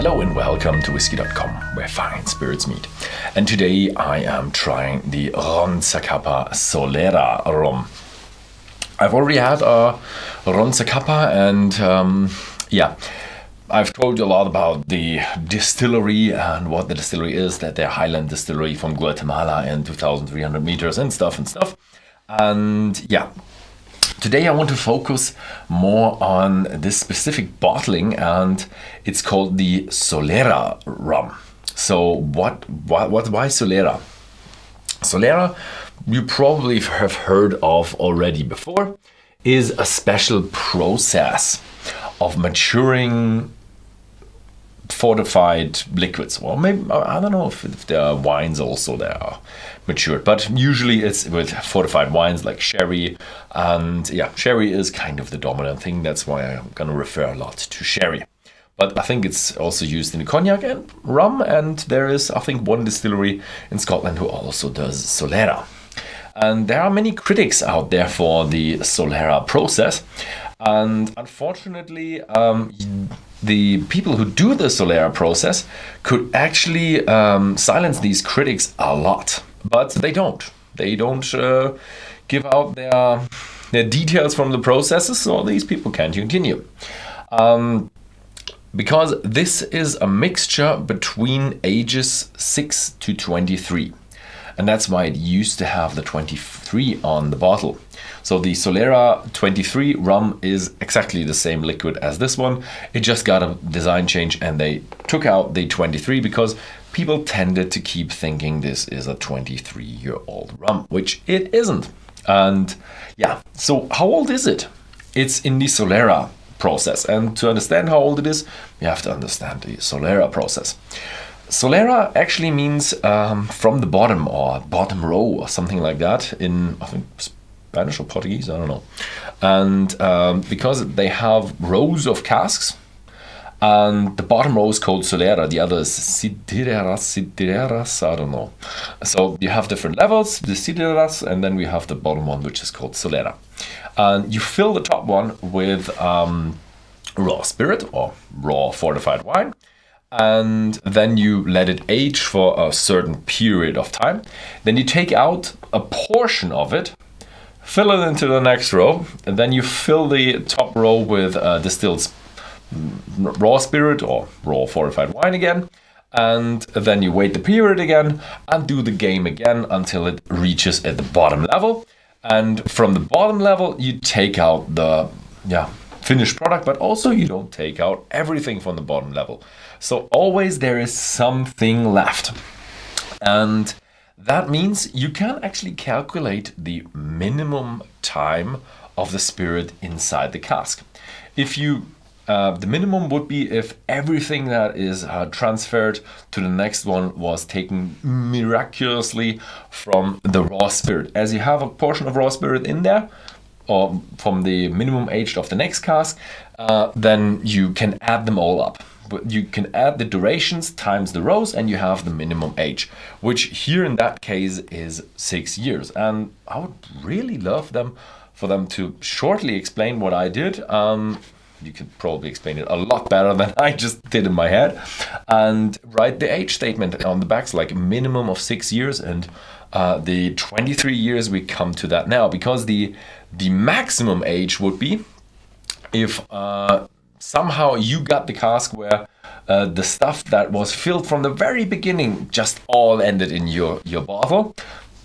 Hello and welcome to Whisky.com, where fine spirits meet. And today I am trying the Ron Zacapa Solera Rum. I've already had a Ron Zacapa and I've told you a lot about the distillery and what the distillery is, that they're Highland distillery from Guatemala and 2,300 meters and stuff. And yeah, today I want to focus more on this specific bottling, and it's called the Solera Rum. So why Solera? Solera, you probably have heard of already before, is a special process of maturing fortified liquids. Well, maybe, I don't know if there are wines also that are matured, but usually it's with fortified wines like sherry. And yeah, sherry is kind of the dominant thing. That's why I'm going to refer a lot to sherry. But I think it's also used in cognac and rum. And there is, I think, one distillery in Scotland who also does Solera. And there are many critics out there for the Solera process. And unfortunately, the people who do the Solera process could actually silence these critics a lot. But they don't. They don't give out their details from the processes, so these people can't continue. Because this is a mixture between ages 6 to 23. And that's why it used to have the 23 on the bottle. So the Solera 23 rum is exactly the same liquid as this one. It just got a design change and they took out the 23 because people tended to keep thinking this is a 23-year-old rum, which it isn't. And yeah, so how old is it? It's in the Solera process. And to understand how old it is, you have to understand the Solera process. Solera actually means from the bottom or bottom row or something like that in, I think, Spanish or Portuguese, I don't know. And because they have rows of casks, and the bottom row is called Solera, the other is Sideras, I don't know. So you have different levels, the Sideras, and then we have the bottom one, which is called Solera. And you fill the top one with raw spirit or raw fortified wine. And then you let it age for a certain period of time. Then you take out a portion of it, fill it into the next row, and then you fill the top row with distilled raw spirit or raw fortified wine again. And then you wait the period again and do the game again until it reaches at the bottom level. And from the bottom level, you take out the finished product, but also you don't take out everything from the bottom level. So always there is something left. And that means you can actually calculate the minimum time of the spirit inside the cask. If you, the minimum would be if everything that is transferred to the next one was taken miraculously from the raw spirit. As you have a portion of raw spirit in there, or from the minimum age of the next cask, then you can add them all up. But you can add the durations times the rows and you have the minimum age, which here in that case is 6 years. And I would really love for them to shortly explain what I did. You could probably explain it a lot better than I just did in my head, and write the age statement on the backs, like a minimum of 6 years, and the 23 years we come to that now, because the maximum age would be if somehow you got the cask where the stuff that was filled from the very beginning just all ended in your bottle,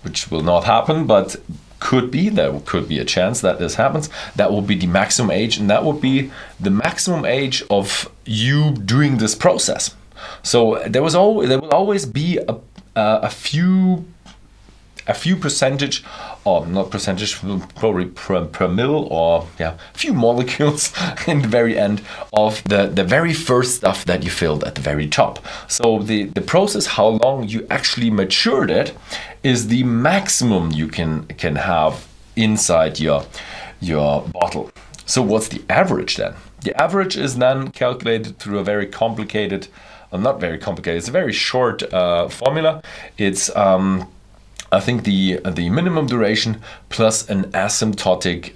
which will not happen, but there could be a chance that this happens. That will be the maximum age, and that would be the maximum age of you doing this process. So there will always be a few percentage, or not percentage, probably per mil, or a few molecules in the very end of the very first stuff that you filled at the very top. So the process, how long you actually matured it, is the maximum you can have inside your bottle. So what's the average then? The average is then calculated through a very complicated, not very complicated, it's a very short formula. It's I think the minimum duration plus an asymptotic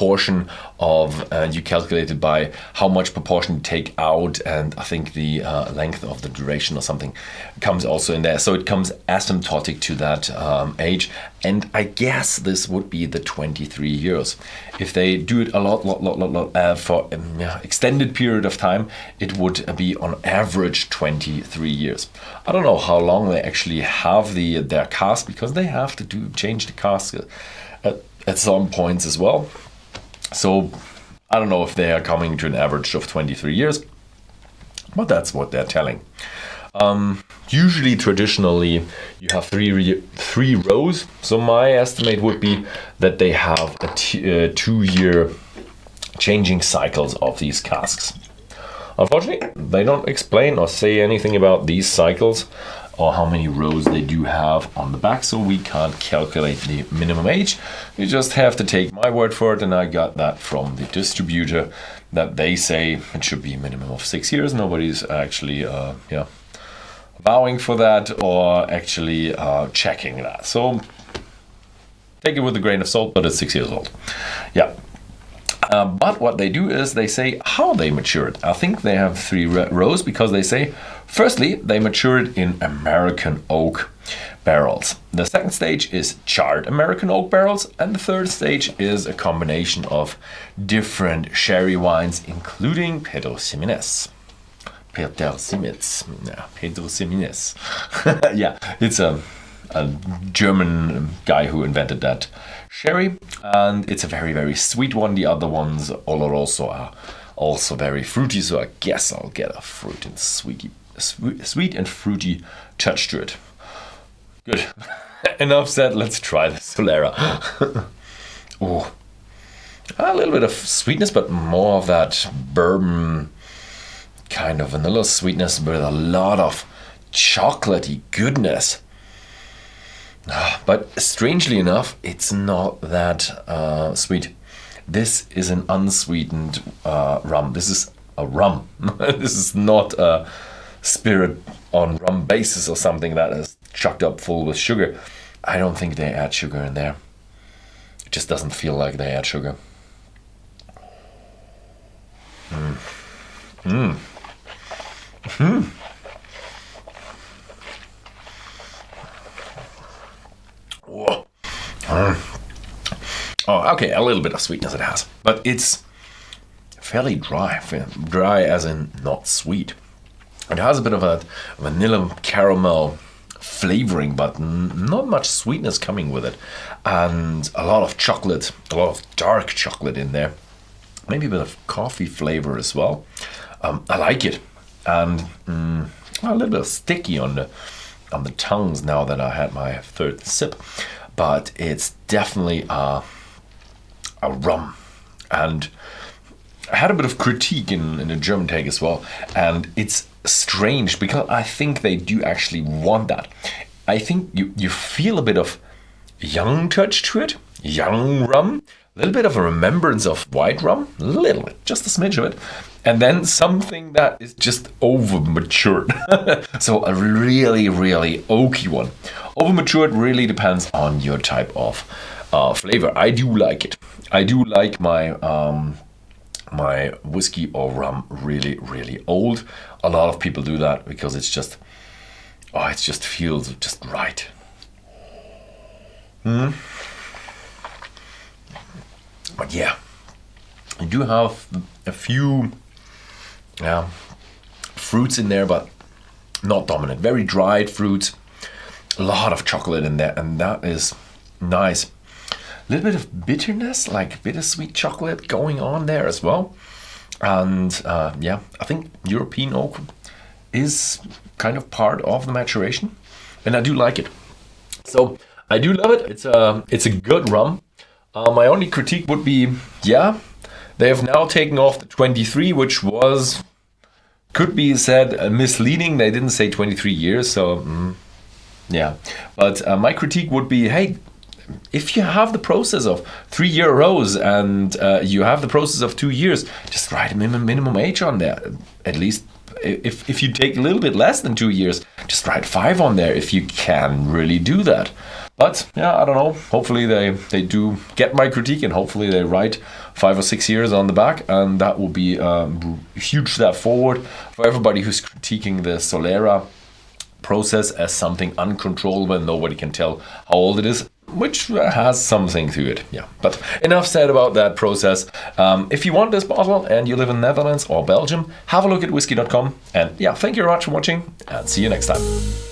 proportion of, you calculate it by how much proportion you take out, and I think the length of the duration or something comes also in there. So it comes asymptotic to that age, and I guess this would be the 23 years. If they do it a lot for extended period of time, it would be on average 23 years. I don't know how long they actually have their cask, because they have to change the cask at some points as well. So I don't know if they are coming to an average of 23 years, but that's what they're telling. Usually, traditionally, you have three rows. So my estimate would be that they have a 2-year changing cycles of these casks. Unfortunately, they don't explain or say anything about these cycles or how many rows they do have on the back, so we can't calculate the minimum age. You just have to take my word for it, and I got that from the distributor, that they say it should be a minimum of 6 years. Nobody's actually vowing for that or actually checking that. So take it with a grain of salt, but it's 6 years old. Yeah. But what they do is they say how they mature it. I think they have 3 rows, because they say, firstly, they mature it in American oak barrels. The second stage is charred American oak barrels, and the third stage is a combination of different sherry wines, including Pedro Ximénez. Pedro Ximénez. Yeah, Pedro Ximénez. Yeah, it's a German guy who invented that sherry, and it's a very, very sweet one. The other ones, Oloroso, are also very fruity, so I guess I'll get a fruit and sweet and fruity touch to it. Good. Enough said, let's try the Solera. Oh, a little bit of sweetness, but more of that bourbon kind of vanilla sweetness with a lot of chocolatey goodness. But strangely enough, it's not that sweet. This is an unsweetened rum. This is a rum. This is not a spirit on rum basis or something that is chucked up full with sugar. I don't think they add sugar in there. It just doesn't feel like they add sugar. Oh, okay, a little bit of sweetness it has, but it's fairly dry as in not sweet. It has a bit of a vanilla caramel flavoring, but not much sweetness coming with it, and a lot of chocolate, a lot of dark chocolate in there, maybe a bit of coffee flavor as well. I like it, and a little bit sticky on the tongues now that I had my third sip, but it's definitely a rum. And I had a bit of critique in the German take as well, and it's strange because I think they do actually want that. I think you feel a bit of young touch to it, young rum, a little bit of a remembrance of white rum, a little bit, just a smidge of it, and then something that is just over matured. So a really, really oaky one. Over matured really depends on your type of flavor. I do like it. I do like my my whiskey or rum really, really old. A lot of people do that because it's just, it just feels just right. But yeah, I do have a few fruits in there, but not dominant. Very dried fruits, a lot of chocolate in there, and that is nice. A little bit of bitterness, like bittersweet chocolate going on there as well. And I think European oak is kind of part of the maturation, and I do like it. So I do love it. It's a good rum. My only critique would be, they have now taken off the 23, which could be said misleading. They didn't say 23 years, so But my critique would be, hey, if you have the process of 3-year rows and you have the process of 2 years, just write a minimum age on there. At least if you take a little bit less than 2 years, just write 5 on there if you can really do that. But yeah, I don't know. Hopefully they do get my critique, and hopefully they write 5 or 6 years on the back, and that will be a huge step forward for everybody who's critiquing the Solera process as something uncontrollable and nobody can tell how old it is, which has something to it. Yeah, but enough said about that process. If you want this bottle and you live in Netherlands or Belgium, have a look at Whisky.com. And yeah, thank you very much for watching, and see you next time.